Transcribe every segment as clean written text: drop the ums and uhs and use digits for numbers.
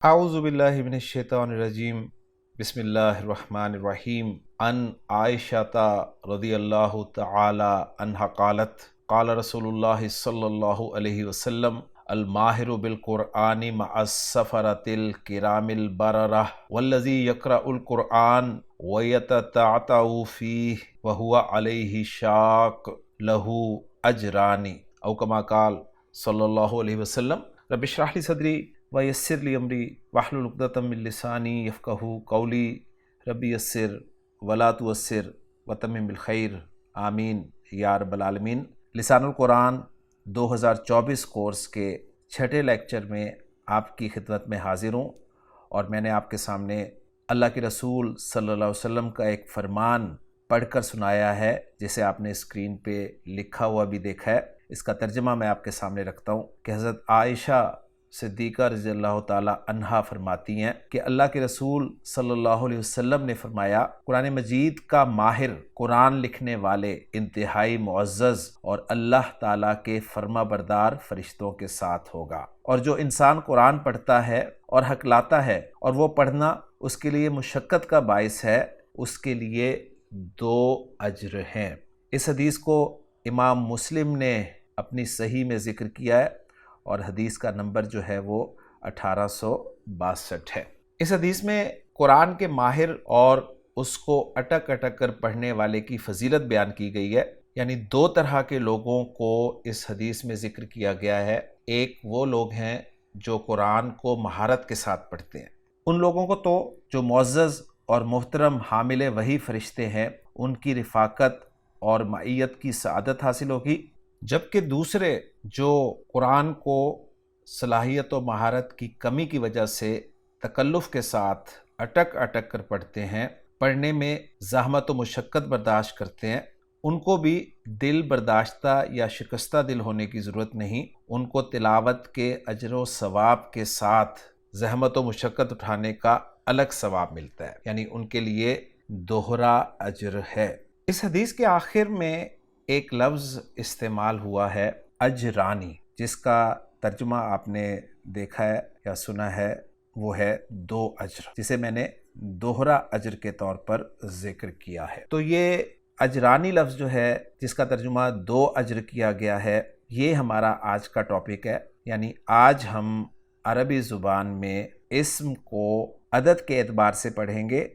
اعوذ باللہ من الشیطان الرجیم بسم اللہ الرحمن الرحیم ان عائشہ رضی اللہ تعالی عنہا قالت قال رسول اللہ صلی اللہ علیہ وسلم الماہر بالقرآن مع السفرۃ الکرام البررہ والذی یقرأ القرآن ویتتعتع فیہ وہو علیہ شاق لہ اجران او کما قال صلی اللہ علیہ وسلم رب اشرح لی صدری ویسر لی امری واحلل عقدۃ من لسانی یفقہوا قولی ربی یسر ولا تعسر وتمم بالخیر آمین یا رب العالمین۔ لسان القرآن 2024 کورس کے چھٹے لیکچر میں آپ کی خدمت میں حاضر ہوں، اور میں نے آپ کے سامنے اللہ کے رسول صلی اللہ علیہ وسلم کا ایک فرمان پڑھ کر سنایا ہے، جسے آپ نے اسکرین پہ لکھا ہوا بھی دیکھا ہے۔ اس کا ترجمہ میں آپ کے سامنے رکھتا ہوں کہ حضرت عائشہ صدیقہ رضی اللہ تعالی عنہا فرماتی ہیں کہ اللہ کے رسول صلی اللہ علیہ وسلم نے فرمایا، قرآن مجید کا ماہر قرآن لکھنے والے انتہائی معزز اور اللہ تعالیٰ کے فرما بردار فرشتوں کے ساتھ ہوگا، اور جو انسان قرآن پڑھتا ہے اور ہکلاتا ہے اور وہ پڑھنا اس کے لیے مشقت کا باعث ہے، اس کے لیے 2 اجر ہیں۔ اس حدیث کو امام مسلم نے اپنی صحیح میں ذکر کیا ہے، اور حدیث کا نمبر جو ہے وہ 1862 ہے۔ اس حدیث میں قرآن کے ماہر اور اس کو اٹک اٹک کر پڑھنے والے کی فضیلت بیان کی گئی ہے، یعنی 2 طرح کے لوگوں کو اس حدیث میں ذکر کیا گیا ہے۔ ایک وہ لوگ ہیں جو قرآن کو مہارت کے ساتھ پڑھتے ہیں، ان لوگوں کو تو جو معزز اور محترم حامل وحی فرشتے ہیں ان کی رفاقت اور معیت کی سعادت حاصل ہوگی، جبکہ دوسرے جو قرآن کو صلاحیت و مہارت کی کمی کی وجہ سے تکلف کے ساتھ اٹک اٹک کر پڑھتے ہیں، پڑھنے میں زحمت و مشقت برداشت کرتے ہیں، ان کو بھی دل برداشتہ یا شکستہ دل ہونے کی ضرورت نہیں، ان کو تلاوت کے اجر و ثواب کے ساتھ زحمت و مشقت اٹھانے کا الگ ثواب ملتا ہے، یعنی ان کے لیے دوہرا اجر ہے۔ اس حدیث کے آخر میں ایک لفظ استعمال ہوا ہے اجرانی، جس کا ترجمہ آپ نے دیکھا ہے یا سنا ہے، وہ ہے 2 اجر، جسے میں نے دوہرا اجر کے طور پر ذکر کیا ہے۔ تو یہ اجرانی لفظ جو ہے، جس کا ترجمہ 2 اجر کیا گیا ہے، یہ ہمارا آج کا ٹاپک ہے۔ یعنی آج ہم عربی زبان میں اسم کو عدد کے اعتبار سے پڑھیں گے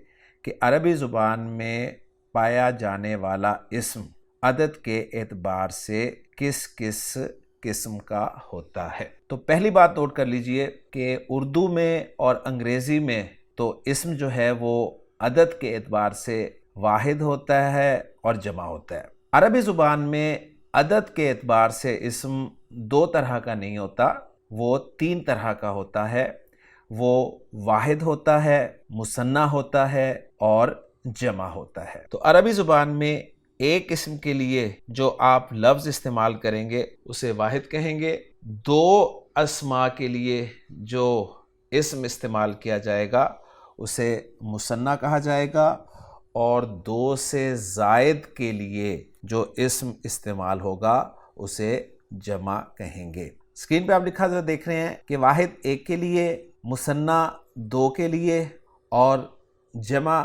کہ عربی زبان میں پایا جانے والا اسم عدد کے اعتبار سے کس کس قسم کا ہوتا ہے۔ تو پہلی بات نوٹ کر لیجئے کہ اردو میں اور انگریزی میں تو اسم جو ہے وہ عدد کے اعتبار سے واحد ہوتا ہے اور جمع ہوتا ہے۔ عربی زبان میں عدد کے اعتبار سے اسم 2 طرح کا نہیں ہوتا، وہ 3 طرح کا ہوتا ہے۔ وہ واحد ہوتا ہے، مثنیٰ ہوتا ہے اور جمع ہوتا ہے۔ تو عربی زبان میں ایک اسم کے لیے جو آپ لفظ استعمال کریں گے اسے واحد کہیں گے، 2 اسماء کے لیے جو اسم استعمال کیا جائے گا اسے مثنیٰ کہا جائے گا، اور 2 سے زائد کے لیے جو اسم استعمال ہوگا اسے جمع کہیں گے۔ اسکرین پہ آپ لکھا ذرا دیکھ رہے ہیں کہ واحد 1 کے لیے، مثنیٰ 2 کے لیے اور جمع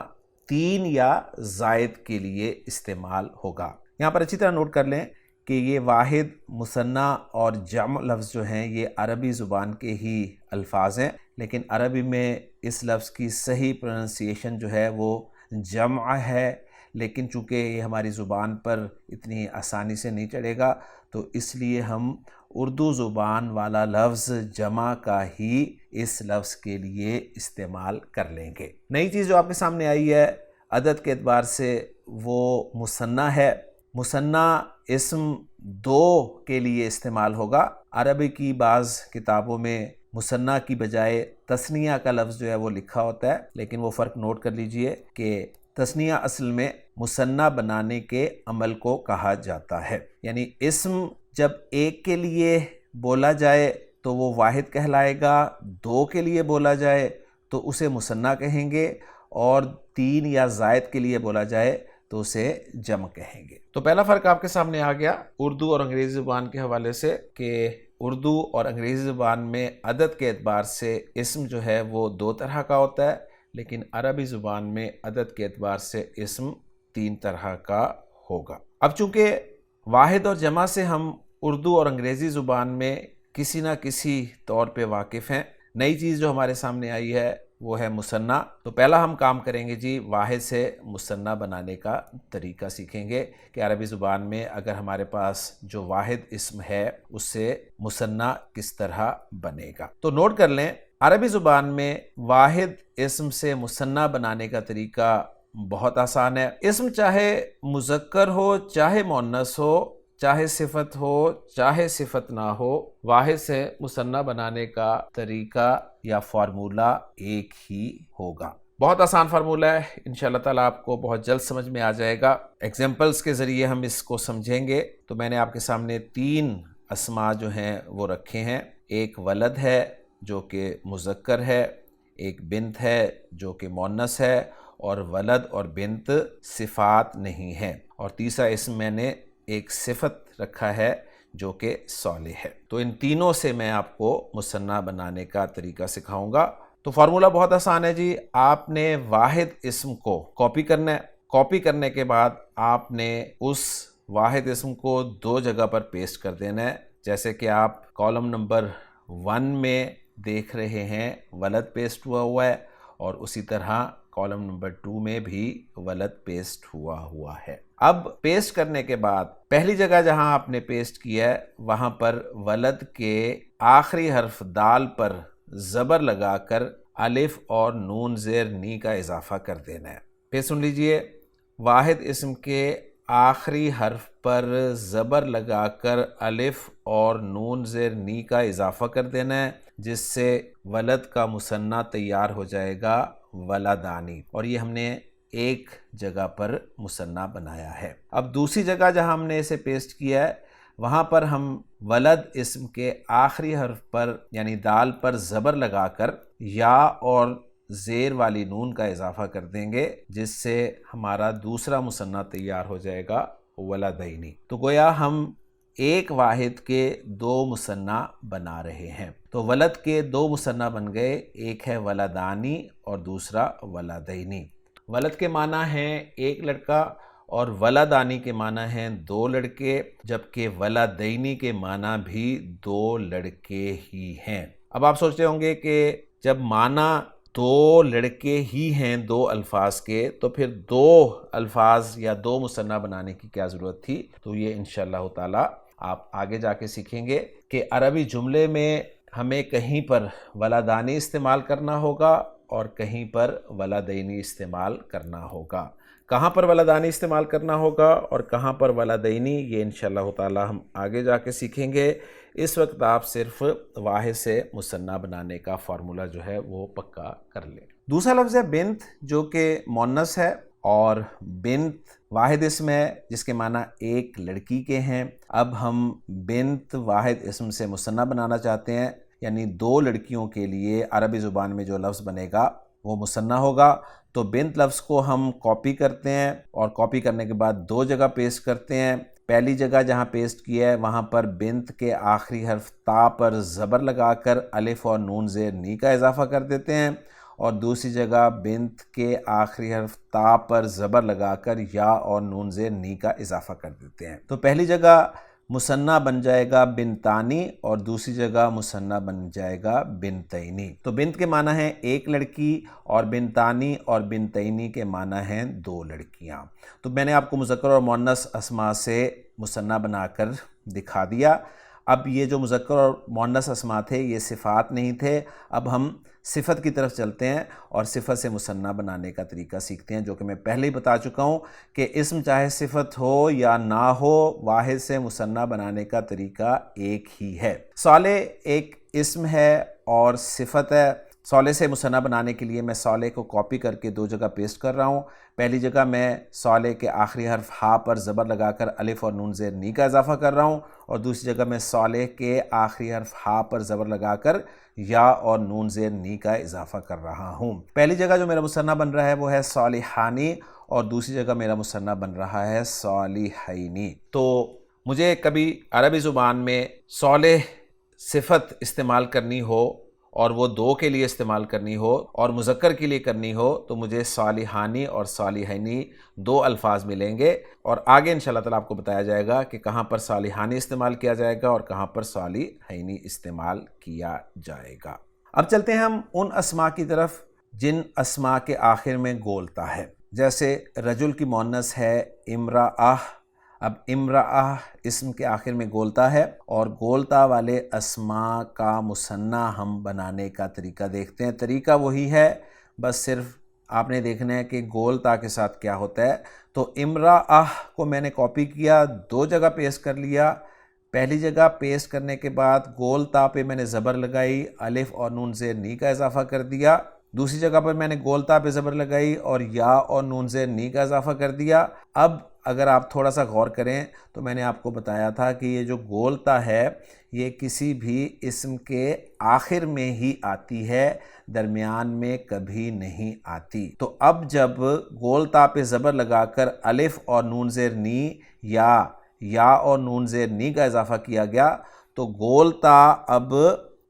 3 یا زائد کے لیے استعمال ہوگا۔ یہاں پر اچھی طرح نوٹ کر لیں کہ یہ واحد، مثنیٰ اور جمع لفظ جو ہیں یہ عربی زبان کے ہی الفاظ ہیں، لیکن عربی میں اس لفظ کی صحیح پروننسیشن جو ہے وہ جمع ہے، لیکن چونکہ یہ ہماری زبان پر اتنی آسانی سے نہیں چڑھے گا تو اس لیے ہم اردو زبان والا لفظ جمع کا ہی اس لفظ کے لیے استعمال کر لیں گے۔ نئی چیز جو آپ کے سامنے آئی ہے عدد کے اعتبار سے وہ مثنیٰ ہے۔ مثنیٰ اسم 2 کے لیے استعمال ہوگا۔ عربی کی بعض کتابوں میں مثنیٰ کی بجائے تثنیہ کا لفظ جو ہے وہ لکھا ہوتا ہے، لیکن وہ فرق نوٹ کر لیجئے کہ تثنیہ اصل میں مثنیٰ بنانے کے عمل کو کہا جاتا ہے، یعنی اسم جب 1 کے لیے بولا جائے تو وہ واحد کہلائے گا، 2 کے لیے بولا جائے تو اسے مثنیٰ کہیں گے، اور 3 یا زائد کے لیے بولا جائے تو اسے جمع کہیں گے۔ تو پہلا فرق آپ کے سامنے آ گیا اردو اور انگریزی زبان کے حوالے سے کہ اردو اور انگریزی زبان میں عدد کے اعتبار سے اسم جو ہے وہ 2 طرح کا ہوتا ہے، لیکن عربی زبان میں عدد کے اعتبار سے اسم 3 طرح کا ہوگا۔ اب چونکہ واحد اور جمع سے ہم اردو اور انگریزی زبان میں کسی نہ کسی طور پہ واقف ہیں، نئی چیز جو ہمارے سامنے آئی ہے وہ ہے مثنیٰ۔ تو پہلا ہم کام کریں گے جی، واحد سے مثنیٰ بنانے کا طریقہ سیکھیں گے کہ عربی زبان میں اگر ہمارے پاس جو واحد اسم ہے اس سے مثنیٰ کس طرح بنے گا۔ تو نوٹ کر لیں، عربی زبان میں واحد اسم سے مثنیٰ بنانے کا طریقہ بہت آسان ہے۔ اسم چاہے مذکر ہو چاہے مؤنث ہو، چاہے صفت ہو چاہے صفت نہ ہو، واحد سے مثنیٰ بنانے کا طریقہ یا فارمولہ ایک ہی ہوگا۔ بہت آسان فارمولہ ہے، انشاءاللہ تعالیٰ آپ کو بہت جلد سمجھ میں آ جائے گا۔ ایگزامپلز کے ذریعے ہم اس کو سمجھیں گے۔ تو میں نے آپ کے سامنے 3 اسماء جو ہیں وہ رکھے ہیں۔ ایک ولد ہے جو کہ مذکر ہے، ایک بنت ہے جو کہ مؤنث ہے، اور ولد اور بنت صفات نہیں ہیں، اور تیسرا اسم میں نے ایک صفت رکھا ہے جو کہ صالح ہے۔ تو ان تینوں سے میں آپ کو مثنیٰ بنانے کا طریقہ سکھاؤں گا۔ تو فارمولہ بہت آسان ہے جی، آپ نے واحد اسم کو کاپی کرنا ہے، کاپی کرنے کے بعد آپ نے اس واحد اسم کو 2 جگہ پر پیسٹ کر دینا ہے، جیسے کہ آپ کالم نمبر 1 میں دیکھ رہے ہیں ولد پیسٹ ہوا ہے، اور اسی طرح کالم نمبر 2 میں بھی ولد پیسٹ ہوا ہے۔ اب پیسٹ کرنے کے بعد پہلی جگہ جہاں آپ نے پیسٹ کیا ہے وہاں پر ولد کے آخری حرف دال پر زبر لگا کر الف اور نون زیر نی کا اضافہ کر دینا ہے۔ پھر سن لیجئے، واحد اسم کے آخری حرف پر زبر لگا کر الف اور نون زیر نی کا اضافہ کر دینا ہے، جس سے ولد کا مثنیٰ تیار ہو جائے گا ولدانی، اور یہ ہم نے ایک جگہ پر مثنیٰ بنایا ہے۔ اب دوسری جگہ جہاں ہم نے اسے پیسٹ کیا ہے وہاں پر ہم ولد اسم کے آخری حرف پر یعنی دال پر زبر لگا کر یا اور زیر والی نون کا اضافہ کر دیں گے، جس سے ہمارا دوسرا مثنیٰ تیار ہو جائے گا ولدینی۔ تو گویا ہم ایک واحد کے 2 مثنیٰ بنا رہے ہیں۔ تو ولد کے 2 مثنیٰ بن گئے، ایک ہے ولدانی اور دوسرا ولدینی۔ ولد کے معنی ہیں ایک لڑکا اور ولدانی کے معنی ہیں 2 لڑکے، جبکہ ولدینی کے معنی بھی 2 لڑکے ہی ہیں۔ اب آپ سوچتے ہوں گے کہ جب معنی 2 لڑکے ہی ہیں 2 الفاظ کے، تو پھر 2 الفاظ یا 2 مثنیٰ بنانے کی کیا ضرورت تھی؟ تو یہ انشاءاللہ تعالی آپ آگے جا کے سیکھیں گے کہ عربی جملے میں ہمیں کہیں پر ولدانی استعمال کرنا ہوگا اور کہیں پر ولدینی استعمال کرنا ہوگا۔ کہاں پر ولدانی استعمال کرنا ہوگا اور کہاں پر ولدینی، یہ انشاءاللہ تعالی ہم آگے جا کے سیکھیں گے۔ اس وقت آپ صرف واحد سے مثنیٰ بنانے کا فارمولہ جو ہے وہ پکا کر لیں۔ دوسرا لفظ ہے بنت، جو کہ مؤنث ہے، اور بنت واحد اسم ہے جس کے معنی ایک لڑکی کے ہیں۔ اب ہم بنت واحد اسم سے مثنیٰ بنانا چاہتے ہیں، یعنی 2 لڑکیوں کے لیے عربی زبان میں جو لفظ بنے گا وہ مثنیٰ ہوگا۔ تو بنت لفظ کو ہم کاپی کرتے ہیں، اور کاپی کرنے کے بعد 2 جگہ پیسٹ کرتے ہیں۔ پہلی جگہ جہاں پیسٹ کیا ہے وہاں پر بنت کے آخری حرف تا پر زبر لگا کر الف اور نون زیر نی کا اضافہ کر دیتے ہیں، اور دوسری جگہ بنت کے آخری حرف تا پر زبر لگا کر یا اور نون زیر نی کا اضافہ کر دیتے ہیں۔ تو پہلی جگہ مثنیٰ بن جائے گا بنتانی، اور دوسری جگہ مثنیٰ بن جائے گا بنتینی۔ تو بنت کے معنی ہیں ایک لڑکی، اور بنتانی اور بنتینی کے معنی ہیں 2 لڑکیاں۔ تو میں نے آپ کو مذکر اور مؤنث اسماء سے مثنیٰ بنا کر دکھا دیا۔ اب یہ جو مذکر اور مؤنث اسماء تھے یہ صفات نہیں تھے، اب ہم صفت کی طرف چلتے ہیں اور صفت سے مثنیٰ بنانے کا طریقہ سیکھتے ہیں، جو کہ میں پہلے ہی بتا چکا ہوں کہ اسم چاہے صفت ہو یا نہ ہو، واحد سے مثنیٰ بنانے کا طریقہ ایک ہی ہے۔ صالح ایک اسم ہے اور صفت ہے۔ صالح سے مثنیٰ بنانے کے لیے میں صالح کو کاپی کر کے 2 جگہ پیسٹ کر رہا ہوں۔ پہلی جگہ میں صالح کے آخری حرف ہا پر زبر لگا کر الف اور نون زیر نی کا اضافہ کر رہا ہوں، اور دوسری جگہ میں صالح کے آخری حرف ہا پر زبر لگا کر یا اور نون زیر نی کا اضافہ کر رہا ہوں۔ پہلی جگہ جو میرا مثنیٰ بن رہا ہے وہ ہے صالحانی، اور دوسری جگہ میرا مثنیٰ بن رہا ہے صالحینی۔ تو مجھے کبھی عربی زبان میں صالح صفت استعمال کرنی ہو اور وہ دو کے لیے استعمال کرنی ہو اور مذکر کے لیے کرنی ہو تو مجھے صالحانی اور صالحینی دو الفاظ ملیں گے، اور آگے انشاءاللہ تعالیٰ آپ کو بتایا جائے گا کہ کہاں پر صالحانی استعمال کیا جائے گا اور کہاں پر صالحینی استعمال کیا جائے گا۔ اب چلتے ہیں ہم ان اسماء کی طرف جن اسماء کے آخر میں گولتا ہے، جیسے رجل کی مؤنث ہے امرأہ۔ اب امرأہ اسم کے آخر میں گولتا ہے، اور گولتا والے اسماء کا مثنیٰ ہم بنانے کا طریقہ دیکھتے ہیں۔ طریقہ وہی ہے، بس صرف آپ نے دیکھنا ہے کہ گولتا کے ساتھ کیا ہوتا ہے۔ تو امرأہ کو میں نے کاپی کیا، دو جگہ پیسٹ کر لیا۔ پہلی جگہ پیسٹ کرنے کے بعد گولتا پہ میں نے زبر لگائی، الف اور نون زیر نی کا اضافہ کر دیا۔ دوسری جگہ پر میں نے گولتا پہ زبر لگائی اور یا اور نون زیر نی کا اضافہ کر دیا۔ اب اگر آپ تھوڑا سا غور کریں تو میں نے آپ کو بتایا تھا کہ یہ جو گولتا ہے یہ کسی بھی اسم کے آخر میں ہی آتی ہے، درمیان میں کبھی نہیں آتی۔ تو اب جب گولتا پہ زبر لگا کر الف اور نون زیر نی یا اور نون زیر نی کا اضافہ کیا گیا تو گولتا اب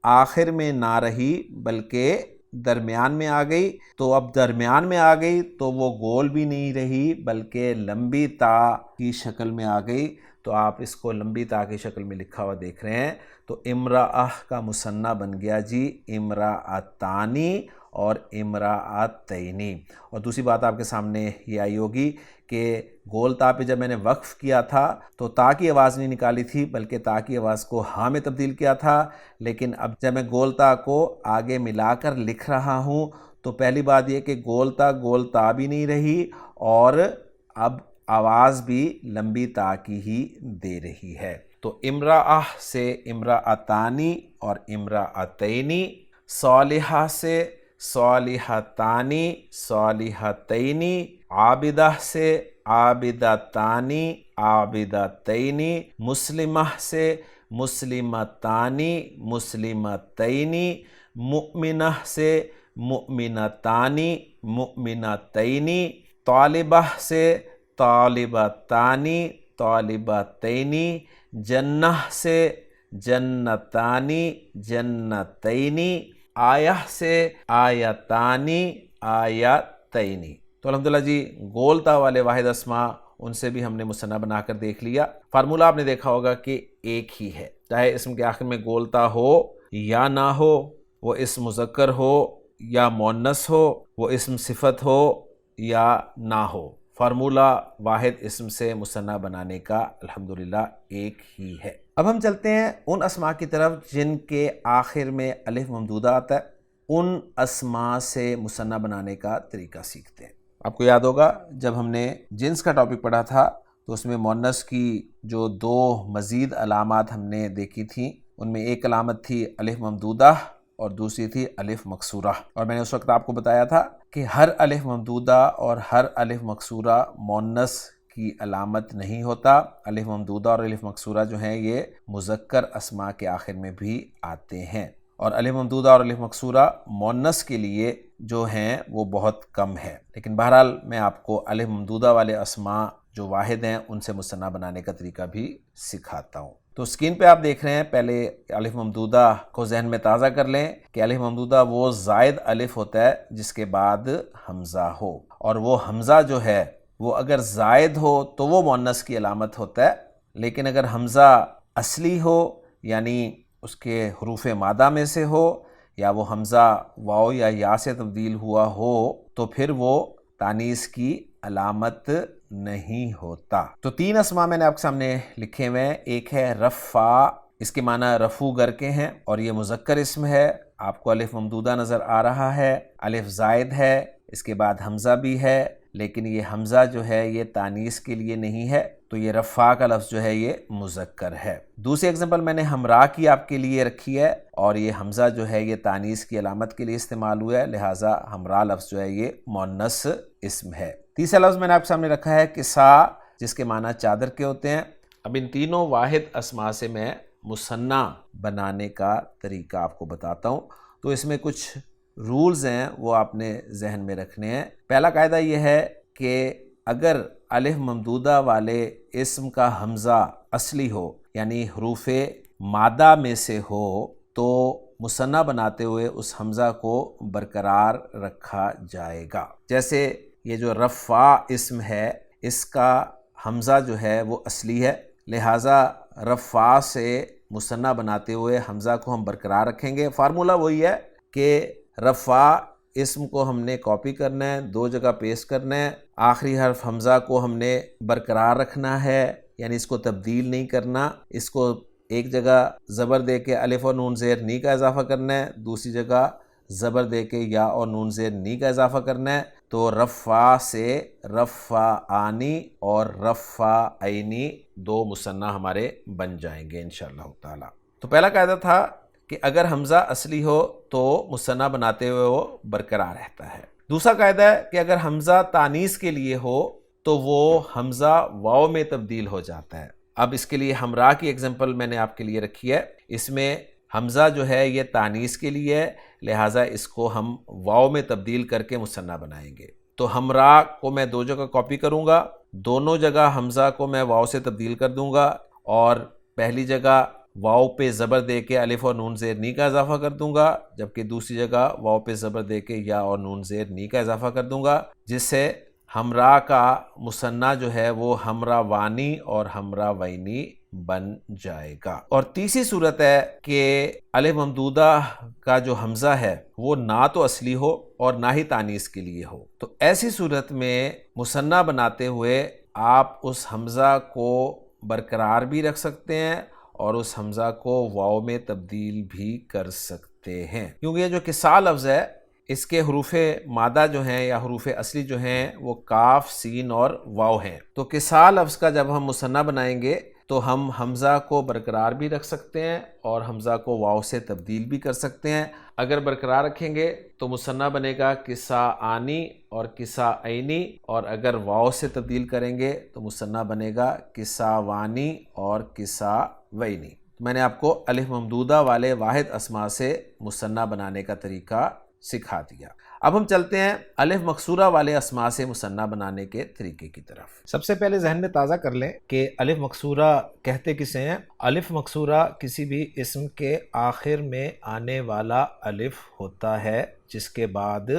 آخر میں نہ رہی بلکہ درمیان میں آ گئی۔ تو اب درمیان میں آ گئی تو وہ گول بھی نہیں رہی بلکہ لمبی تا کی شکل میں آ گئی۔ تو آپ اس کو لمبی تا کی شکل میں لکھا ہوا دیکھ رہے ہیں۔ تو امرأہ کا مثنیٰ بن گیا جی امرأتانی اور امرأتینی۔ اور دوسری بات آپ کے سامنے یہ آئی ہوگی کہ گول تا پہ جب میں نے وقف کیا تھا تو تا کی آواز نہیں نکالی تھی بلکہ تا کی آواز کو ہاں میں تبدیل کیا تھا، لیکن اب جب میں گول تا کو آگے ملا کر لکھ رہا ہوں تو پہلی بات یہ کہ گول تا بھی نہیں رہی اور اب آواز بھی لمبی تا کی ہی دے رہی ہے۔ تو امرأہ سے امرأتانی اور امرأتینی، صالحہ سے صالحتانی صالحتینی، عابدہ سے عابدتانی عابدتینی، مسلمہ سے مسلمتانی مسلمتینی، مؤمنہ سے مؤمنتانی مؤمنتینی، طالبہ سے طالبتانی طالبتینی، جنہ سے جنتانی جنتینی، آیہ سے آیتانی آیتینی۔ تو الحمدللہ جی گولتا والے واحد اسماء ان سے بھی ہم نے مثنیٰ بنا کر دیکھ لیا۔ فارمولہ آپ نے دیکھا ہوگا کہ ایک ہی ہے، چاہے اسم کے آخر میں گولتا ہو یا نہ ہو، وہ اسم مذکر ہو یا مؤنث ہو، وہ اسم صفت ہو یا نہ ہو، فارمولہ واحد اسم سے مثنیٰ بنانے کا الحمدللہ ایک ہی ہے۔ اب ہم چلتے ہیں ان اسماء کی طرف جن کے آخر میں الف ممدودہ آتا ہے، ان اسماء سے مثنیٰ بنانے کا طریقہ سیکھتے ہیں۔ آپ کو یاد ہوگا جب ہم نے جنس کا ٹاپک پڑھا تھا تو اس میں مؤنث کی جو دو مزید علامات ہم نے دیکھی تھیں، ان میں ایک علامت تھی الف ممدودہ اور دوسری تھی الف مکسورہ، اور میں نے اس وقت آپ کو بتایا تھا کہ ہر الف ممدودہ اور ہر الف مکسورہ مؤنث کی علامت نہیں ہوتا۔ الف ممدودہ اور الف مکسورہ جو ہیں یہ مذکر اسماء کے آخر میں بھی آتے ہیں، اور الف ممدودہ اور الف مکسورہ مؤنث کے لیے جو ہیں وہ بہت کم ہے، لیکن بہرحال میں آپ کو الف ممدودہ والے اسماء جو واحد ہیں ان سے مثنیٰ بنانے کا طریقہ بھی سکھاتا ہوں۔ تو اسکرین پہ آپ دیکھ رہے ہیں، پہلے الف ممدودہ کو ذہن میں تازہ کر لیں کہ الف ممدودہ وہ زائد الف ہوتا ہے جس کے بعد حمزہ ہو، اور وہ حمزہ جو ہے وہ اگر زائد ہو تو وہ مؤنث کی علامت ہوتا ہے، لیکن اگر حمزہ اصلی ہو یعنی اس کے حروف مادہ میں سے ہو یا وہ حمزہ واو یا یا سے تبدیل ہوا ہو تو پھر وہ تانیث کی علامت نہیں ہوتا۔ تو تین اسماء میں نے آپ کے سامنے لکھے ہوئے ہیں، ایک ہے رفع، اس کے معنی رفو گر کے ہیں اور یہ مذکر اسم ہے، آپ کو الف ممدودہ نظر آ رہا ہے، الف زائد ہے، اس کے بعد حمزہ بھی ہے، لیکن یہ حمزہ جو ہے یہ تانیث کے لیے نہیں ہے، تو یہ رفع کا لفظ جو ہے یہ مذکر ہے۔ دوسری اگزامپل میں نے ہمراہ کی آپ کے لیے رکھی ہے، اور یہ حمزہ جو ہے یہ تانیث کی علامت کے لیے استعمال ہوا ہے، لہٰذا ہمراہ لفظ جو ہے یہ مؤنث اسم ہے۔ تیسرا لفظ میں نے آپ کے سامنے رکھا ہے کساء، جس کے معنی چادر کے ہوتے ہیں۔ اب ان تینوں واحد اسماء سے میں مثنیٰ بنانے کا طریقہ آپ کو بتاتا ہوں، تو اس میں کچھ رولز ہیں وہ آپ نے ذہن میں رکھنے ہیں۔ پہلا قاعدہ یہ ہے کہ اگر الف ممدودہ والے اسم کا حمزہ اصلی ہو یعنی حروف مادہ میں سے ہو تو مثنیٰ بناتے ہوئے اس حمزہ کو برقرار رکھا جائے گا۔ جیسے یہ جو رفع اسم ہے اس کا حمزہ جو ہے وہ اصلی ہے، لہٰذا رفع سے مثنیٰ بناتے ہوئے حمزہ کو ہم برقرار رکھیں گے۔ فارمولہ وہی ہے کہ رفع اسم کو ہم نے کاپی کرنا ہے، 2 جگہ پیسٹ کرنا ہے، آخری حرف حمزہ کو ہم نے برقرار رکھنا ہے، یعنی اس کو تبدیل نہیں کرنا، اس کو ایک جگہ زبر دے کے الف اور نون زیر نی کا اضافہ کرنا ہے، دوسری جگہ زبر دے کے یا اور نون زیر نی کا اضافہ کرنا ہے، تو رفع سے رفعانی اور رفعینی 2 مثنیٰ ہمارے بن جائیں گے انشاءاللہ تعالی۔ تو پہلا قاعدہ تھا کہ اگر حمزہ اصلی ہو تو مثنیٰ بناتے ہوئے وہ برقرار رہتا ہے۔ دوسرا قاعدہ ہے کہ اگر حمزہ تانیث کے لیے ہو تو وہ حمزہ واو میں تبدیل ہو جاتا ہے۔ اب اس کے لیے ہمراہ کی ایگزامپل میں نے آپ کے لیے رکھی ہے، اس میں حمزہ جو ہے یہ تانیث کے لیے ہے، لہٰذا اس کو ہم واو میں تبدیل کر کے مثنیٰ بنائیں گے۔ تو ہمراہ کو میں 2 جگہ کاپی کروں گا، دونوں جگہ حمزہ کو میں واو سے تبدیل کر دوں گا، اور پہلی جگہ واو پہ زبر دے کے الف اور نون زیر نی کا اضافہ کر دوں گا، جبکہ دوسری جگہ واو پہ زبر دے کے یا اور نون زیر نی کا اضافہ کر دوں گا، جس سے ہمراہ کا مثنیٰ جو ہے وہ ہمراوانی اور ہمراوینی بن جائے گا۔ اور تیسری صورت ہے کہ الف ممدودہ کا جو حمزہ ہے وہ نہ تو اصلی ہو اور نہ ہی تانیث کے لیے ہو، تو ایسی صورت میں مثنیٰ بناتے ہوئے آپ اس حمزہ کو برقرار بھی رکھ سکتے ہیں اور اس حمزہ کو واو میں تبدیل بھی کر سکتے ہیں، کیونکہ یہ جو کسا لفظ ہے اس کے حروف مادہ جو ہیں یا حروف اصلی جو ہیں وہ کاف، سین اور واو ہیں۔ تو کسا لفظ کا جب ہم مثنیٰ بنائیں گے تو ہم حمزہ کو برقرار بھی رکھ سکتے ہیں اور حمزہ کو واو سے تبدیل بھی کر سکتے ہیں۔ اگر برقرار رکھیں گے تو مثنیٰ بنے گا کسا آنی اور کسا عینی، اور اگر واو سے تبدیل کریں گے تو مثنیٰ بنے گا کسا وانی اور کسا وینی۔ میں نے آپ کو الف ممدودہ والے واحد اسماء سے مثنیٰ بنانے کا طریقہ سکھا دیا۔ اب ہم چلتے ہیں الف مکسورہ والے اسماء سے مثنیٰ بنانے کے طریقے کی طرف۔ سب سے پہلے ذہن میں تازہ کر لیں کہ الف مکسورہ کہتے کسے ہیں؟ الف مکسورہ کسی بھی اسم کے آخر میں آنے والا الف ہوتا ہے جس کے بعد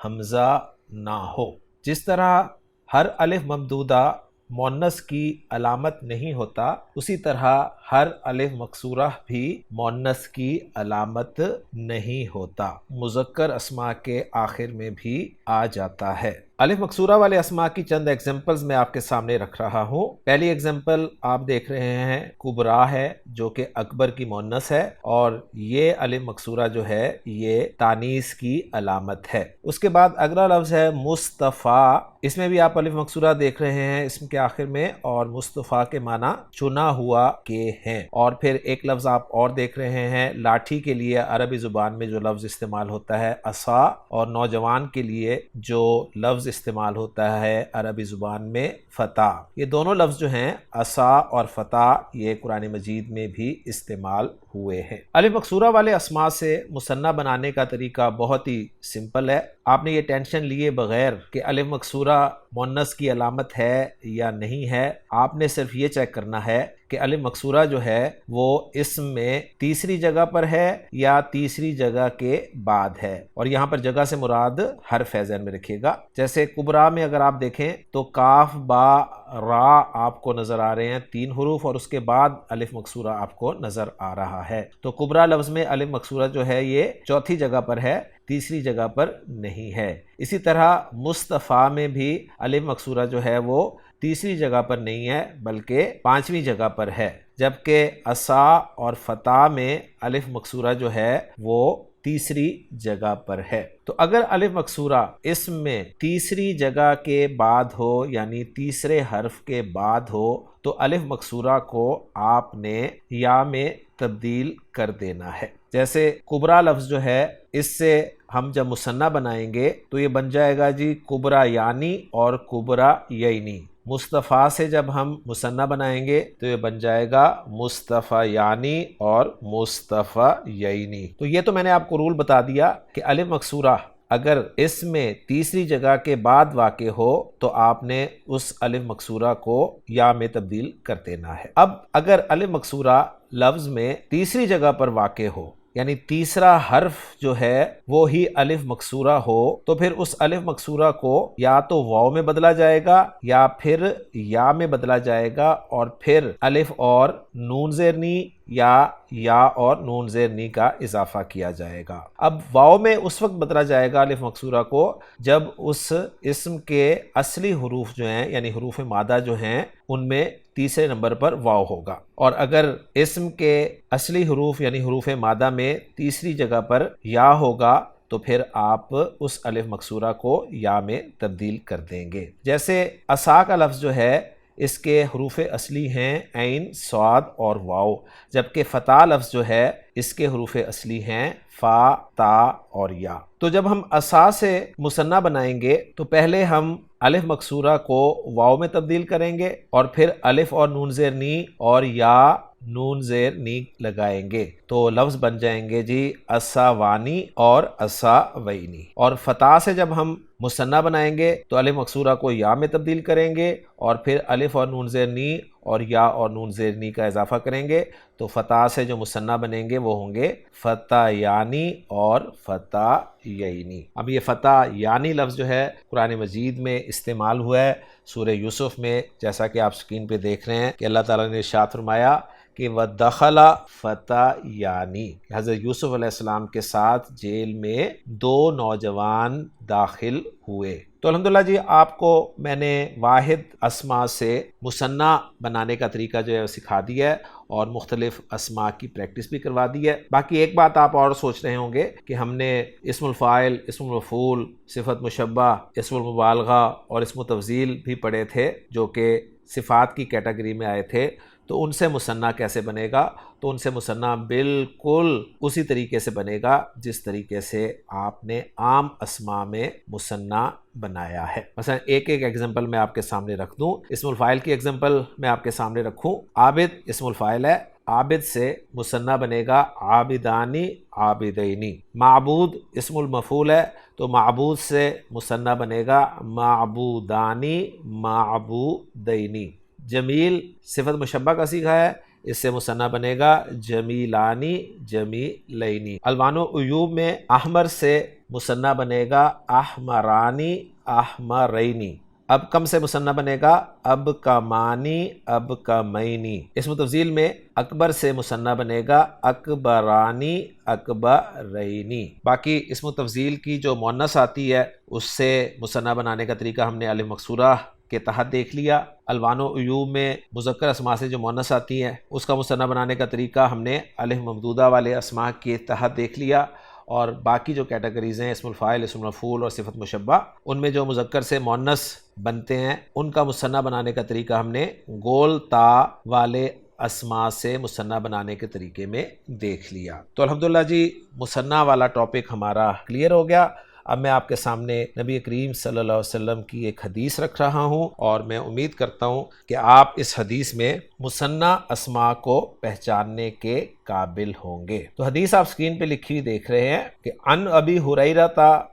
حمزہ نہ ہو۔ جس طرح ہر الف ممدودہ مؤنث کی علامت نہیں ہوتا، اسی طرح ہر الف مکسورہ بھی مؤنث کی علامت نہیں ہوتا، مذکر اسماء کے آخر میں بھی آ جاتا ہے۔ الف مکسورہ والے اسماء کی چند ایگزامپلز میں آپ کے سامنے رکھ رہا ہوں۔ پہلی ایگزامپل آپ دیکھ رہے ہیں کبرا ہے جو کہ اکبر کی مؤنث ہے، اور یہ الف مکسورہ جو ہے یہ تانیث کی علامت ہے۔ اس کے بعد اگلا لفظ ہے مصطفیٰ، اس میں بھی آپ الف مکسورہ دیکھ رہے ہیں اسم کے آخر میں، اور مصطفیٰ کے معنی چنا ہوا کے ہیں۔ اور پھر ایک لفظ آپ اور دیکھ رہے ہیں لاٹھی کے لیے عربی زبان میں جو لفظ استعمال ہوتا ہے عصا، اور نوجوان کے لیے جو لفظ استعمال ہوتا ہے عربی زبان میں فتح۔ یہ دونوں لفظ جو ہیں عصا اور فتح یہ قرآن مجید میں بھی استعمال ہوئے ہیں۔ الف مکسورہ والے اسماء سے مثنیٰ بنانے کا طریقہ بہت ہی سمپل ہے۔ آپ نے یہ ٹینشن لیے بغیر کہ الف مکسورہ مؤنث کی علامت ہے یا نہیں ہے، آپ نے صرف یہ چیک کرنا ہے کہ الف مکسورہ جو ہے وہ اسم میں تیسری جگہ پر ہے یا تیسری جگہ کے بعد ہے، اور یہاں پر جگہ سے مراد حرف ہے، ذہن میں رکھیے گا۔ جیسے کبرا میں اگر آپ دیکھیں تو کاف، با، را آپ کو نظر آ رہے ہیں 3 حروف، اور اس کے بعد الف مکسورہ آپ کو نظر آ رہا ہے۔ تو کبرا لفظ میں الف مکسورہ جو ہے یہ چوتھی جگہ پر ہے، تیسری جگہ پر نہیں ہے۔ اسی طرح مصطفیٰ میں بھی الف مکسورہ جو ہے وہ تیسری جگہ پر نہیں ہے بلکہ 5ویں جگہ پر ہے، جبکہ عصا اور فتح میں الف مکسورہ جو ہے وہ تیسری جگہ پر ہے۔ تو اگر الف مکسورہ اسم میں تیسری جگہ کے بعد ہو یعنی تیسرے حرف کے بعد ہو تو الف مکسورہ کو آپ نے یا میں تبدیل کر دینا ہے۔ جیسے کبرا لفظ جو ہے اس سے ہم جب مثنیٰ بنائیں گے تو یہ بن جائے گا جی کبرا یعنی اور کبرا یعنی۔ مصطفیٰ سے جب ہم مثنیٰ بنائیں گے تو یہ بن جائے گا مصطفیٰ یعنی اور مصطفیٰ یعنی۔ تو یہ تو میں نے آپ کو رول بتا دیا کہ الف مکسورہ اگر اس میں تیسری جگہ کے بعد واقع ہو تو آپ نے اس الف مکسورہ کو یا میں تبدیل کر دینا ہے۔ اب اگر الف مکسورہ لفظ میں تیسری جگہ پر واقع ہو، یعنی تیسرا حرف جو ہے وہ ہی الف مکسورہ ہو، تو پھر اس الف مکسورہ کو یا تو واو میں بدلا جائے گا یا پھر یا میں بدلا جائے گا، اور پھر الف اور نون زیر نی یا اور نون زیر نی کا اضافہ کیا جائے گا۔ اب واو میں اس وقت بدلا جائے گا الف مکسورہ کو جب اس اسم کے اصلی حروف جو ہیں یعنی حروف مادہ جو ہیں ان میں تیسرے نمبر پر واو ہوگا، اور اگر اسم کے اصلی حروف یعنی حروف مادہ میں تیسری جگہ پر یا ہوگا تو پھر آپ اس الف مکسورہ کو یا میں تبدیل کر دیں گے۔ جیسے عصا کا لفظ جو ہے اس کے حروف اصلی ہیں عین، صاد اور واو، جبکہ فتح لفظ جو ہے اس کے حروف اصلی ہیں فا، تا اور یا۔ تو جب ہم عصا سے مثنیٰ بنائیں گے تو پہلے ہم الف مکسورہ کو واو میں تبدیل کریں گے اور پھر الف اور نون زیر نی اور یا نون زیر نی لگائیں گے تو لفظ بن جائیں گے جی عصاوانی اور عصاوینی۔ اور فتح سے جب ہم مثنیٰ بنائیں گے تو الف مکسورہ کو یا میں تبدیل کریں گے اور پھر الف اور نون زیر نی اور یا اور نون زیر نی کا اضافہ کریں گے تو فتح سے جو مثنیٰ بنیں گے وہ ہوں گے فتح یعنی اور فتح یعنی۔ اب یہ فتح یعنی لفظ جو ہے قرآن مجید میں استعمال ہوا ہے سورہ یوسف میں، جیسا کہ آپ سکرین پہ دیکھ رہے ہیں کہ اللہ تعالیٰ نے ارشاد فرمایا کہ وَدَخَلَ فَتَیَانِ، حضرت یوسف علیہ السلام کے ساتھ جیل میں دو نوجوان داخل ہوئے۔ تو الحمدللہ جی آپ کو میں نے واحد اسماء سے مثنیٰ بنانے کا طریقہ جو ہے سکھا دیا ہے اور مختلف اسماء کی پریکٹس بھی کروا دی ہے۔ باقی ایک بات آپ اور سوچ رہے ہوں گے کہ ہم نے اسم الفاعل، اسم المفعول، صفت مشبہ، اسم المبالغہ اور اسم التفضیل بھی پڑھے تھے جو کہ صفات کی کیٹیگری میں آئے تھے، تو ان سے مثنیٰ کیسے بنے گا؟ تو ان سے مثنیٰ بالکل اسی طریقے سے بنے گا جس طریقے سے آپ نے عام اسماء میں مثنیٰ بنایا ہے۔ مثلا ایک ایگزامپل میں آپ کے سامنے رکھ دوں، اسم الفاعل کی ایگزامپل میں آپ کے سامنے رکھوں۔ عابد اسم الفاعل ہے، عابد سے مثنیٰ بنے گا عابدانی، عابدینی۔ معبود اسم المفعول ہے تو معبود سے مثنیٰ بنے گا معبودانی، معبودینی۔ جمیل صفت مشبہ کا صیغہ ہے، اس سے مثنیٰ بنے گا جمیلانی، جمیلینی۔ الوان و عیوب میں احمر سے مثنیٰ بنے گا احمرانی، احمرینی۔ اب کم سے مثنیٰ بنے گا اب کمانی، اب کمینی۔ اسم تفضیل میں اکبر سے مثنیٰ بنے گا اکبرانی، اکبرینی۔ باقی اسم تفضیل کی جو مؤنث آتی ہے اس سے مثنیٰ بنانے کا طریقہ ہم نے الف مکسورہ کے تحت دیکھ لیا۔ الوان و عیوب میں مذکر اسماء سے جو مؤنث آتی ہیں اس کا مثنیٰ بنانے کا طریقہ ہم نے الف ممدودہ والے اسماء کے تحت دیکھ لیا، اور باقی جو کیٹیگریز ہیں اسم الفاعل، اسم المفعول اور صفت مشبہ، ان میں جو مذکر سے مؤنث بنتے ہیں ان کا مثنیٰ بنانے کا طریقہ ہم نے گول تا والے اسماء سے مثنیٰ بنانے کے طریقے میں دیکھ لیا۔ تو الحمدللہ جی مثنیٰ والا ٹاپک ہمارا کلیئر ہو گیا۔ اب میں آپ کے سامنے نبی کریم صلی اللہ علیہ وسلم کی ایک حدیث رکھ رہا ہوں، اور میں امید کرتا ہوں کہ آپ اس حدیث میں مثنیٰ اسماء کو پہچاننے کے قابل ہوں گے۔ تو حدیث آپ سکرین پہ لکھی ہوئی دیکھ رہے ہیں کہ عن ابی ہریرہ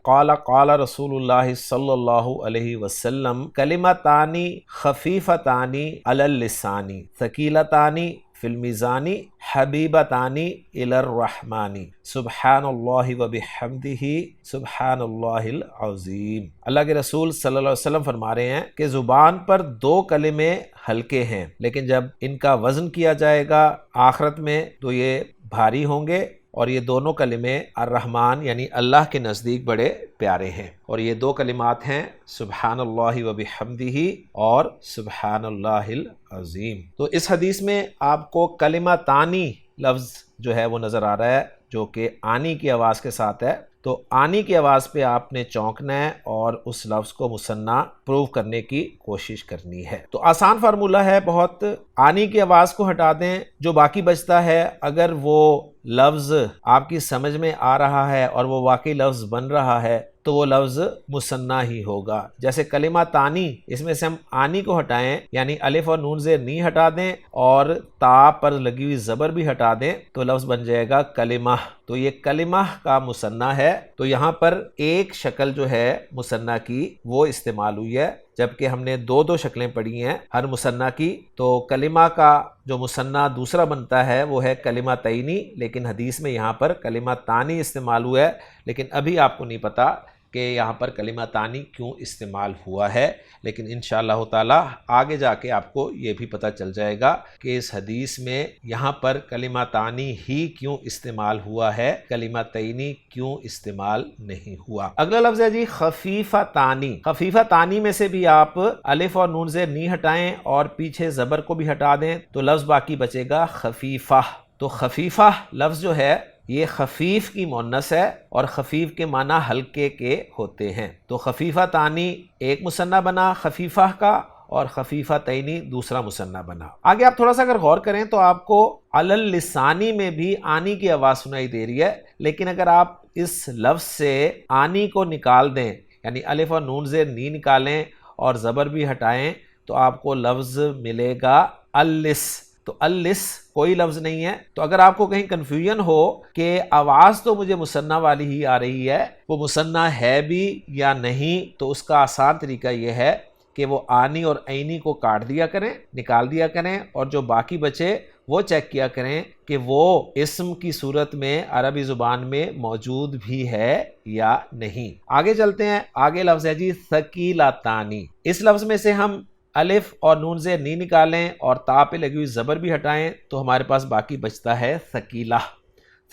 قال قال رسول اللہ صلی اللہ علیہ وسلم کلمتان خفیفتان علی اللسان ثقیلتان فی المیزان حبیبتان الی الرحمن سبحان اللہ وبحمدہ سبحان اللہ العظیم۔ اللہ کے رسول صلی اللہ علیہ وسلم فرما رہے ہیں کہ زبان پر دو کلمے ہلکے ہیں، لیکن جب ان کا وزن کیا جائے گا آخرت میں تو یہ بھاری ہوں گے، اور یہ دونوں کلمے الرحمن یعنی اللہ کے نزدیک بڑے پیارے ہیں، اور یہ دو کلمات ہیں سبحان اللہ وبحمدہ اور سبحان اللہ العظیم۔ تو اس حدیث میں آپ کو کلمہ تانی لفظ جو ہے وہ نظر آ رہا ہے جو کہ آنی کی آواز کے ساتھ ہے، تو آنی کی آواز پہ آپ نے چونکنا ہے اور اس لفظ کو مثنیٰ پروو کرنے کی کوشش کرنی ہے۔ تو آسان فارمولہ ہے بہت، آنی کی آواز کو ہٹا دیں، جو باقی بچتا ہے اگر وہ لفظ آپ کی سمجھ میں آ رہا ہے اور وہ واقعی لفظ بن رہا ہے تو وہ لفظ مثنیٰ ہی ہوگا۔ جیسے کلمہ تانی، اس میں سے ہم آنی کو ہٹائیں یعنی الف اور نون زیر نی ہٹا دیں اور تا پر لگی ہوئی زبر بھی ہٹا دیں تو لفظ بن جائے گا کلمہ۔ تو یہ کلمہ کا مثنیٰ ہے، تو یہاں پر ایک شکل جو ہے مثنیٰ کی وہ استعمال ہوئی ہے، جبکہ ہم نے دو شکلیں پڑھی ہیں ہر مثنیٰ کی۔ تو کلمہ کا جو مثنیٰ دوسرا بنتا ہے وہ ہے کلمہ تینی، لیکن حدیث میں یہاں پر کلمہ تانی استعمال ہوا ہے، لیکن ابھی آپ کو نہیں پتا کہ یہاں پر کلمہ تانی کیوں استعمال ہوا ہے، لیکن انشاءاللہ تعالی آگے جا کے آپ کو یہ بھی پتہ چل جائے گا کہ اس حدیث میں یہاں پر کلمہ تانی ہی کیوں استعمال ہوا ہے، کلمہ تینی کیوں استعمال نہیں ہوا۔ اگلا لفظ ہے جی خفیفہ تانی۔ خفیفہ تانی میں سے بھی آپ الف اور نون زیر نی ہٹائیں اور پیچھے زبر کو بھی ہٹا دیں تو لفظ باقی بچے گا خفیفہ۔ تو خفیفہ لفظ جو ہے یہ خفیف کی مؤنث ہے اور خفیف کے معنی ہلکے کے ہوتے ہیں، تو خفیفہ تانی ایک مثنیٰ بنا خفیفہ کا اور خفیفہ تینی دوسرا مثنیٰ بنا۔ آگے آپ تھوڑا سا اگر غور کریں تو آپ کو علی اللسانی میں بھی آنی کی آواز سنائی دے رہی ہے، لیکن اگر آپ اس لفظ سے آنی کو نکال دیں، یعنی الف اور نون زیر نی نکالیں اور زبر بھی ہٹائیں تو آپ کو لفظ ملے گا اللس۔ تو اللس کوئی لفظ نہیں ہے، تو اگر آپ کو کہیں کنفیوژن ہو کہ آواز تو مجھے مثنیٰ والی ہی آ رہی ہے، وہ مثنیٰ ہے بھی یا نہیں، تو اس کا آسان طریقہ یہ ہے کہ وہ آنی اور عینی کو کاٹ دیا کریں، نکال دیا کریں، اور جو باقی بچے وہ چیک کیا کریں کہ وہ اسم کی صورت میں عربی زبان میں موجود بھی ہے یا نہیں۔ آگے چلتے ہیں، آگے لفظ ہے جی ثقیلتانی۔ اس لفظ میں سے ہم الف اور نون زیر نی نکالیں اور تا پہ لگی ہوئی زبر بھی ہٹائیں تو ہمارے پاس باقی بچتا ہے ثقیلہ۔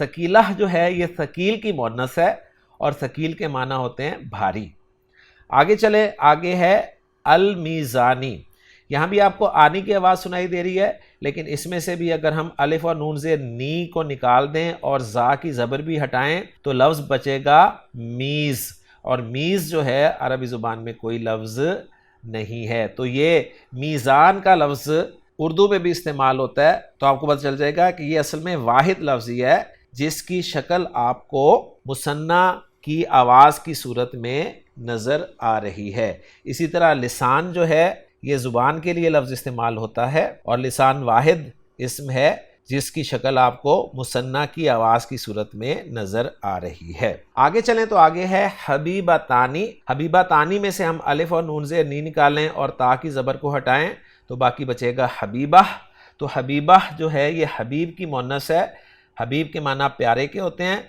ثقیلہ جو ہے یہ ثقیل کی مؤنث ہے اور ثقیل کے معنی ہوتے ہیں بھاری۔ آگے چلے، آگے ہے المیزانی۔ یہاں بھی آپ کو آنی کی آواز سنائی دے رہی ہے، لیکن اس میں سے بھی اگر ہم الف اور نون زیر نی کو نکال دیں اور زا کی زبر بھی ہٹائیں تو لفظ بچے گا میز، اور میز جو ہے عربی زبان میں کوئی لفظ نہیں ہے۔ تو یہ میزان کا لفظ اردو میں بھی استعمال ہوتا ہے، تو آپ کو پتہ چل جائے گا کہ یہ اصل میں واحد لفظ ہی ہے جس کی شکل آپ کو مثنیٰ کی آواز کی صورت میں نظر آ رہی ہے۔ اسی طرح لسان جو ہے یہ زبان کے لیے لفظ استعمال ہوتا ہے، اور لسان واحد اسم ہے جس کی شکل آپ کو مثنیٰ کی آواز کی صورت میں نظر آ رہی ہے۔ آگے چلیں تو آگے ہے حبیبتانی۔ حبیبتانی میں سے ہم الف اور نون زیر نی نکالیں اور تا کی زبر کو ہٹائیں تو باقی بچے گا حبیبہ۔ تو حبیبہ جو ہے یہ حبیب کی مؤنث ہے، حبیب کے معنی پیارے کے ہوتے ہیں،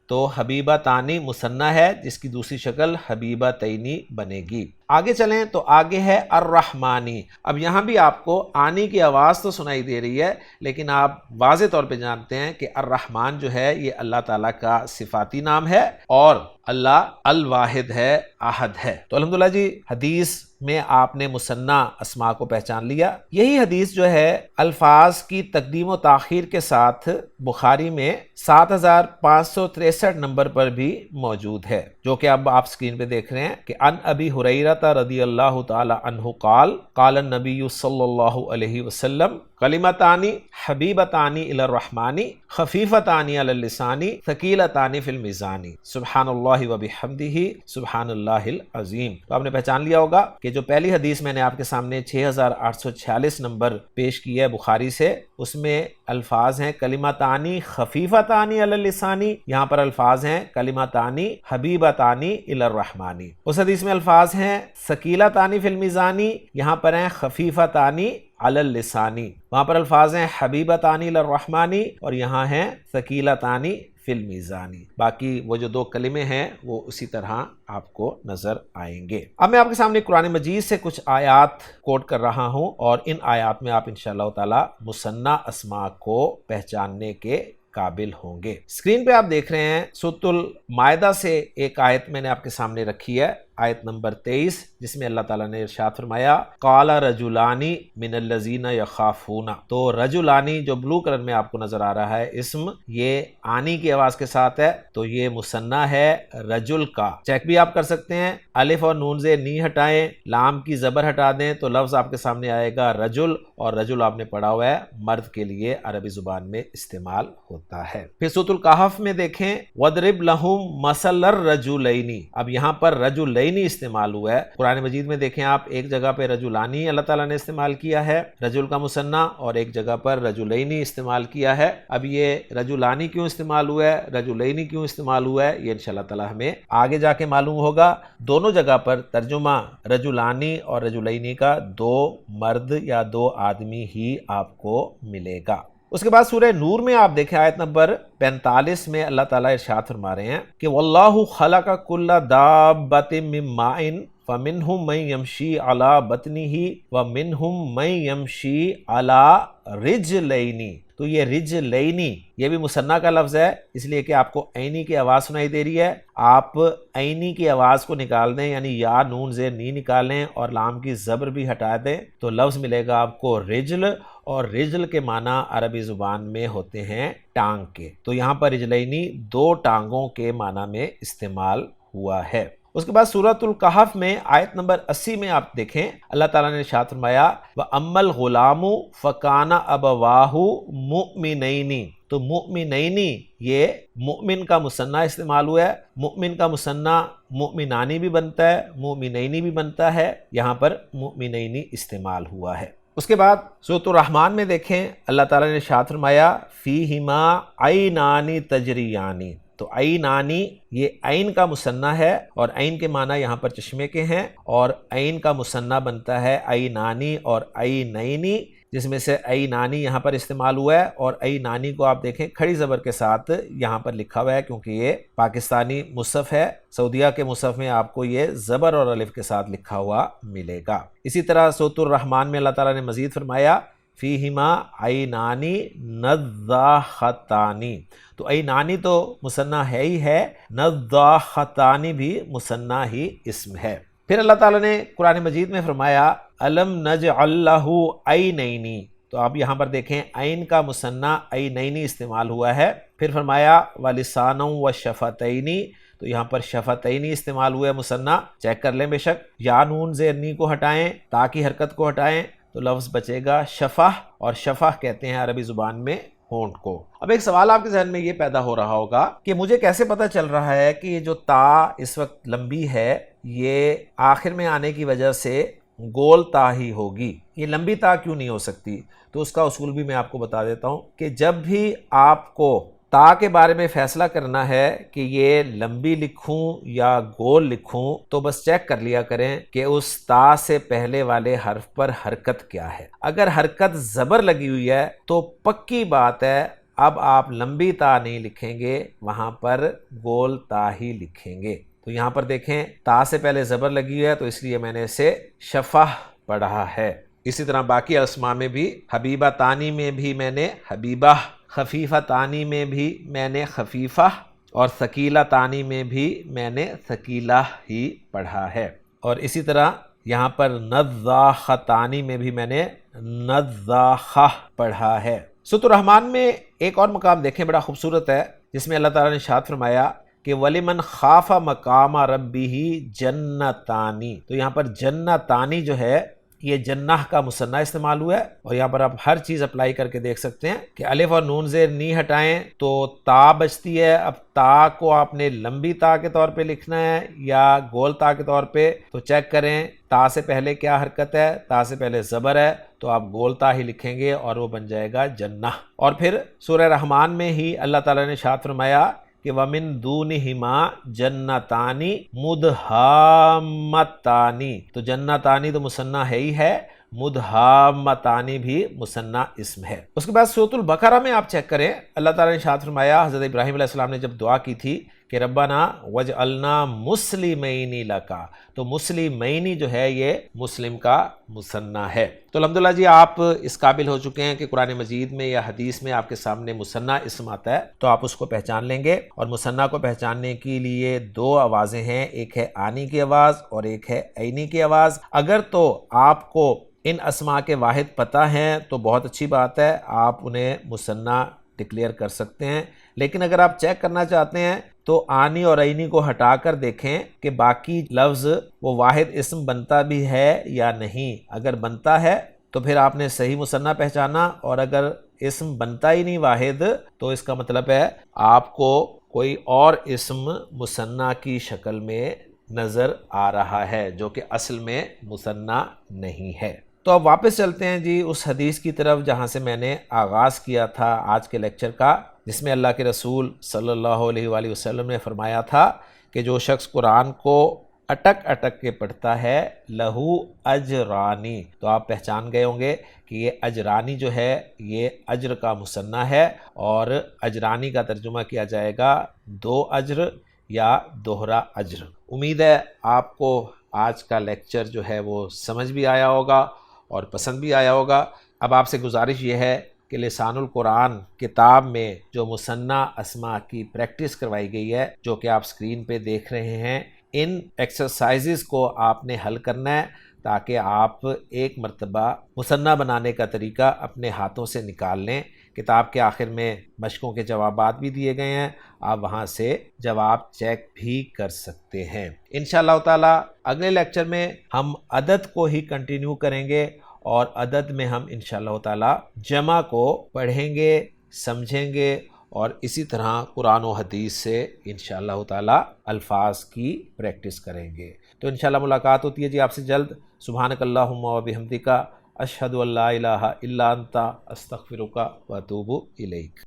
تو حبیبہ تانی مثنیٰ ہے جس کی دوسری شکل حبیبہ تینی بنے گی۔ آگے چلیں تو آگے ہے الرحمانی۔ اب یہاں بھی آپ کو آنی کی آواز تو سنائی دے رہی ہے، لیکن آپ واضح طور پہ جانتے ہیں کہ الرحمن جو ہے یہ اللہ تعالیٰ کا صفاتی نام ہے اور اللہ الواحد ہے، احد ہے۔ تو الحمدللہ جی حدیث میں آپ نے مثنیٰ اسماء کو پہچان لیا۔ یہی حدیث جو ہے الفاظ کی تقدیم و تاخیر کے ساتھ بخاری میں 7563 نمبر پر بھی موجود ہے، جو کہ اب آپ سکرین پہ دیکھ رہے ہیں کہ ان ابی ہریرہ رضی اللہ تعالی عنہ قال قال النبی صلی اللہ علیہ وسلم کلمتانی حبیبتانی الی الرحمن خفیفتانی علی اللسان ثقیلتانی فی المیزان سبحان اللہ وبحمدہ سبحان اللہ العظیم۔ تو آپ نے پہچان لیا ہوگا کہ جو پہلی حدیث میں نے آپ کے سامنے 6846 نمبر پیش کی ہے بخاری سے، اس میں الفاظ ہیں کلمتانی خفیفتانی علی اللسان، یہاں پر الفاظ ہیں کلمتانی حبیبتانی الی الرحمن۔ اس حدیث میں الفاظ ہیں ثقیلتانی فی المیزان، یہاں پر ہیں خفیفتانی علی اللسانی، وہاں پر الفاظ ہیں حبیبتانی الی الرحمن اور یہاں ہیں ثقیلتانی فی المیزان۔ باقی وہ جو دو کلمے ہیں وہ اسی طرح آپ کو نظر آئیں گے۔ اب میں آپ کے سامنے قرآن مجید سے کچھ آیات کوٹ کر رہا ہوں اور ان آیات میں آپ انشاءاللہ تعالی مثنیٰ اسماء کو پہچاننے کے قابل ہوں گے۔ اسکرین پہ آپ دیکھ رہے ہیں سورۃ المائدہ سے ایک آیت میں نے آپ کے سامنے رکھی ہے، آیت نمبر 23، جس میں اللہ تعالیٰ نے ارشاد فرمایا قال رجلانی من الذین یخافون۔ تو رجلانی جو بلو کلر میں آپ کو نظر آ رہا ہے اسم، یہ آنی کی آواز کے ساتھ ہے، تو یہ مثنیٰ ہے رجل کا۔ چیک بھی آپ کر سکتے ہیں، الف اور نون سے نی ہٹائیں، لام کی زبر ہٹا دیں تو لفظ آپ کے سامنے آئے گا رجل، اور رجل آپ نے پڑھا ہوا ہے مرد کے لیے عربی زبان میں استعمال ہوتا ہے۔ پھر سورۃ الکہف میں دیکھیں وَاضْرِبْ لَهُم مَثَلَ الرَّجُلَيْنِ، اب یہاں پر رجلین رجلینی استعمال ہوا ہے۔ قرآن مجید میں دیکھیں آپ، ایک جگہ پہ رجلانی اللہ تعالیٰ نے استعمال کیا ہے رجل کا مثنیٰ، اور ایک جگہ پر رجلینی استعمال کیا ہے۔ اب یہ رجلانی کیوں استعمال ہوا ہے، رجلینی کیوں استعمال ہوا ہے، یہ انشاءاللہ تعالیٰ ہمیں آگے جا کے معلوم ہوگا۔ دونوں جگہ پر ترجمہ رجلانی اور رجلینی کا دو مرد یا دو آدمی ہی آپ کو ملے گا۔ اس کے بعد سورہ نور میں آپ دیکھیں آیت نمبر 45 میں اللہ تعالیٰ ارشاد فرما رہے ہیں کہ واللہ خلق کل دابۃ من ماء فمنہم من یمشی علی بطنہ ومنہم من یمشی علی رجلین۔ تو یہ رجلینی یہ بھی مثنیٰ کا لفظ ہے، اس لیے کہ آپ کو عینی کی آواز سنائی دے رہی ہے، آپ عینی کی آواز کو نکال دیں، یعنی یا نون زیر نی نکالیں اور لام کی زبر بھی ہٹا دیں تو لفظ ملے گا آپ کو رجل، اور رجل کے معنی عربی زبان میں ہوتے ہیں ٹانگ کے۔ تو یہاں پر رجلینی دو ٹانگوں کے معنی میں استعمال ہوا ہے۔ اس کے بعد سورۃ الکہف میں آیت نمبر 80 میں آپ دیکھیں اللہ تعالیٰ نے ارشاد فرمایا وَأَمَّا الْغُلَامُ فَكَانَ أَبَوَاهُ مُؤْمِنَيْنِ۔ تو مؤمنینی یہ مؤمن کا مثنیٰ استعمال ہوا ہے۔ مؤمن کا مثنیٰ مؤمنانی بھی بنتا ہے، مؤمنینی بھی بنتا ہے، یہاں پر مؤمنینی استعمال ہوا ہے۔ اس کے بعد سورۃ الرحمن میں دیکھیں اللہ تعالیٰ نے ارشاد فرمایا فیہما عینان تجریان۔ تو عینانی یہ عین کا مثنیٰ ہے، اور عین کے معنی یہاں پر چشمے کے ہیں، اور عین کا مثنیٰ بنتا ہے عینانی اور عینینی، جس میں سے عینانی یہاں پر استعمال ہوا ہے، اور عینانی کو آپ دیکھیں کھڑی زبر کے ساتھ یہاں پر لکھا ہوا ہے کیونکہ یہ پاکستانی مصحف ہے۔ سعودیہ کے مصحف میں آپ کو یہ زبر اور الف کے ساتھ لکھا ہوا ملے گا۔ اسی طرح سورۃ الرحمن میں اللہ تعالیٰ نے مزید فرمایا فیہما عینانی نضاختانی۔ تو عینانی تو مثنیٰ ہے ہی ہے، نضاختانی بھی مثنیٰ ہی اسم ہے۔ پھر اللہ تعالیٰ نے قرآن مجید میں فرمایا الم نجعل لہ عینین۔ تو آپ یہاں پر دیکھیں عین کا مثنیٰ عینینی استعمال ہوا ہے۔ پھر فرمایا ولسانا وشفتین۔ تو یہاں پر شفتینی استعمال ہوا ہے مثنیٰ، چیک کر لیں بے شک۔ یا نون زیر نی کو ہٹائیں، تا کی حرکت کو ہٹائیں تو لفظ بچے گا شفہ، اور شفہ کہتے ہیں عربی زبان میں ہونٹ کو۔ اب ایک سوال آپ کے ذہن میں یہ پیدا ہو رہا ہوگا کہ مجھے کیسے پتہ چل رہا ہے کہ یہ جو تا اس وقت لمبی ہے یہ آخر میں آنے کی وجہ سے گول تا ہی ہوگی، یہ لمبی تا کیوں نہیں ہو سکتی؟ تو اس کا اصول بھی میں آپ کو بتا دیتا ہوں کہ جب بھی آپ کو تا کے بارے میں فیصلہ کرنا ہے کہ یہ لمبی لکھوں یا گول لکھوں تو بس چیک کر لیا کریں کہ اس تا سے پہلے والے حرف پر حرکت کیا ہے۔ اگر حرکت زبر لگی ہوئی ہے تو پکی بات ہے اب آپ لمبی تا نہیں لکھیں گے، وہاں پر گول تا ہی لکھیں گے۔ تو یہاں پر دیکھیں تا سے پہلے زبر لگی ہوئی ہے تو اس لیے میں نے اسے شفہ پڑھا ہے۔ اسی طرح باقی اسماء میں بھی حبیبہ تانی میں بھی میں نے حبیبہ، خفیفہ تانی میں بھی میں نے خفیفہ، اور ثقیلہ تانی میں بھی میں نے ثقیلہ ہی پڑھا ہے۔ اور اسی طرح یہاں پر نضاخہ تانی میں بھی میں نے نضاخہ پڑھا ہے۔ سورۃ الرحمن میں ایک اور مقام دیکھیں بڑا خوبصورت ہے، جس میں اللہ تعالیٰ نے ارشاد فرمایا کہ وَلِمَنْ خَافَ مَقَامَ رَبِّهِ جَنَّتَانِ۔ تو یہاں پر جنتانی جو ہے یہ جنہ کا مثنیٰ استعمال ہوا ہے، اور یہاں پر آپ ہر چیز اپلائی کر کے دیکھ سکتے ہیں کہ الف اور نون زیر نی ہٹائیں تو تا بچتی ہے۔ اب تا کو آپ نے لمبی تا کے طور پہ لکھنا ہے یا گول تا کے طور پہ، تو چیک کریں تا سے پہلے کیا حرکت ہے، تا سے پہلے زبر ہے تو آپ گول تا ہی لکھیں گے اور وہ بن جائے گا جنہ۔ اور پھر سورہ رحمان میں ہی اللہ تعالیٰ نے ارشاد فرمایا کہ وَمِن دُونِهِمَا جَنَّتَانِ مُدْهَامَّتَانِ۔ تو جنتانی تو مثنیٰ ہے ہی ہے، مدھامتانی بھی مثنیٰ اسم ہے۔ اس کے بعد سورۃ البقرہ میں آپ چیک کریں اللہ تعالیٰ نے ارشاد فرمایا حضرت ابراہیم علیہ السلام نے جب دعا کی تھی کہ ربنا وجعلنا مسلمین لکا، تو مسلمین جو ہے یہ مسلم کا مثنیٰ ہے۔ تو الحمدللہ جی آپ اس قابل ہو چکے ہیں کہ قرآن مجید میں یا حدیث میں آپ کے سامنے مثنیٰ اسم آتا ہے تو آپ اس کو پہچان لیں گے۔ اور مثنیٰ کو پہچاننے کے لیے دو آوازیں ہیں، ایک ہے آنی کی آواز اور ایک ہے عینی کی آواز۔ اگر تو آپ کو ان اسماء کے واحد پتہ ہیں تو بہت اچھی بات ہے، آپ انہیں مثنیٰ ڈکلیئر کر سکتے ہیں، لیکن اگر آپ چیک کرنا چاہتے ہیں تو آنی اور عینی کو ہٹا کر دیکھیں کہ باقی لفظ وہ واحد اسم بنتا بھی ہے یا نہیں۔ اگر بنتا ہے تو پھر آپ نے صحیح مثنیٰ پہچانا، اور اگر اسم بنتا ہی نہیں واحد تو اس کا مطلب ہے آپ کو کوئی اور اسم مثنیٰ کی شکل میں نظر آ رہا ہے جو کہ اصل میں مثنیٰ نہیں ہے۔ تو اب واپس چلتے ہیں جی اس حدیث کی طرف جہاں سے میں نے آغاز کیا تھا آج کے لیکچر کا، جس میں اللہ کے رسول صلی اللہ علیہ وآلہ وسلم نے فرمایا تھا کہ جو شخص قرآن کو اٹک اٹک کے پڑھتا ہے لہو اجرانی، تو آپ پہچان گئے ہوں گے کہ یہ اجرانی جو ہے یہ اجر کا مثنیٰ ہے، اور اجرانی کا ترجمہ کیا جائے گا 2 اجر یا دوہرا اجر۔ امید ہے آپ کو آج کا لیکچر جو ہے وہ سمجھ بھی آیا ہوگا اور پسند بھی آیا ہوگا۔ اب آپ سے گزارش یہ ہے کہ لسان القرآن کتاب میں جو مثنیٰ اسماء کی پریکٹس کروائی گئی ہے، جو کہ آپ اسکرین پہ دیکھ رہے ہیں، ان ایکسرسائزز کو آپ نے حل کرنا ہے تاکہ آپ ایک مرتبہ مثنیٰ بنانے کا طریقہ اپنے ہاتھوں سے نکال لیں۔ کتاب کے آخر میں مشقوں کے جوابات بھی دیے گئے ہیں، آپ وہاں سے جواب چیک بھی کر سکتے ہیں۔ انشاءاللہ تعالی اگلے لیکچر میں ہم عدد کو ہی کنٹینیو کریں گے، اور عدد میں ہم انشاءاللہ تعالی جمع کو پڑھیں گے، سمجھیں گے، اور اسی طرح قرآن و حدیث سے انشاءاللہ تعالی الفاظ کی پریکٹس کریں گے۔ تو انشاءاللہ ملاقات ہوتی ہے جی آپ سے جلد۔ سبحانک اللہم و بحمدک، اشہد ان لا الہ الا انت، استغفرک و اتوب الیک۔